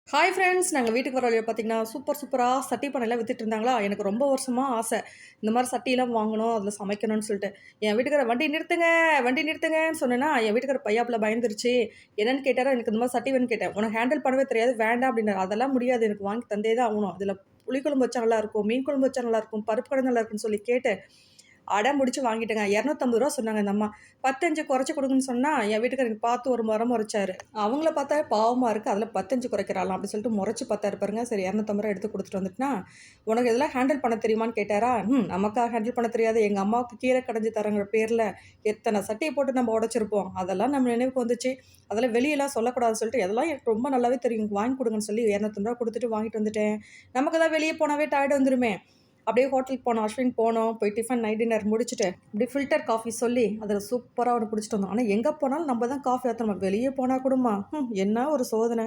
Hi friends! நாங்க வீட்டுக்கு வர வழியில பார்த்தீங்கன்னா, சூப்பரா சட்டி பானைலாம் வித்துட்டு இருந்தாங்களா, எனக்கு ரொம்ப வருஷமா ஆசை. இந்த மாரி சட்டிலாம் வாங்கணும், அதில சமைக்கணும்னு சொல்லிட்டு. என் வீட்டுக்காரர் "வண்டி நிறுத்துங்க, வண்டி நிறுத்துங்கன்னு" சொன்னேன்னா, என் வீட்டுக்காரர் பையாப்புல பயந்துருச்சு. என்னன்னு கேட்டாரா, எனக்கு இந்த மாரி சட்டி வேணும்னு கேட்டேன். "உனக்கு ஹேண்டில் பண்ணவே தெரியாது, வேண்டாம்" அப்படின்னாரு. அதெல்லாம் முடியாது, எனக்கு வாங்கி தந்தே தான் ஆகணும். அதில புளிக்குழம்பு வச்சா நல்லாயிருக்கும், மீன் குழம்பு வச்சா நல்லாயிருக்கும், பருப்பு குழம்பு நல்லாயிருக்கும்னு சொல்லி கேட்டு அடம் புடிச்சு வாங்கிட்டேங்க. ரூ. 250 சொன்னாங்க அந்த அம்மா. 10, 5 குறைச்சு குடுங்கன்னு சொன்னா, என் வீட்டுக்காரர் எனக்கு பார்த்து ஒரு மொற மொறச்சாரு. அவங்கள பார்த்தா பாவமா இருக்கு. அதில 10, 5 குறைக்கிறாளாம் அப்படி சொல்லிட்டு மொறச்சு பார்த்தாரு பாருங்க. சரி ரூ. 250 எடுத்து குடுத்துட்டு வந்துட்டேனா, "உனக்கு இதெல்லாம் ஹேண்டில் பண்ண தெரியுமான்னு?" கேட்டாரா, நமக்கா ஹேண்டில் பண்ண தெரியாது. எங்க அம்மாவுக்கு கீரை கடைஞ்சு தரேங்கிற பேர்ல எத்தன சட்டிய போட்டு நம்ம உடைச்சிருப்போம். அதெல்லாம் நம்ம நினைவுக்கு வந்துச்சு. அதெல்லாம் வெளியலாம் சொல்லக்கூடாதுன்னு சொல்லிட்டு, "இதெல்லாம் எனக்கு ரொம்ப நல்லாவே தெரியும். வாங்கி குடுங்கன்னு" சொல்லி ரூ. 250 குடுத்துட்டு வாங்கிட்டு வந்துட்டேன். நமக்கு தான் வெளிய போனாவே டயர்ட் வந்துருமே. அப்படியே ஹோட்டலுக்கு போனோம். அஸ்வின் போனோம். போய் டிஃபன் நைட் டின்னர் முடிச்சுட்டு, அப்படியே ஃபில்டர் காஃபி சொல்லி, அதில சூப்பரா ஒண்ணு குடிச்சிட்டு வந்தோம். ஆனா எங்க போனாலும் நம்ம தான் காஃபி ஆத்தணும். வெளிய போனா கூடமா, என்ன ஒரு சோதனை.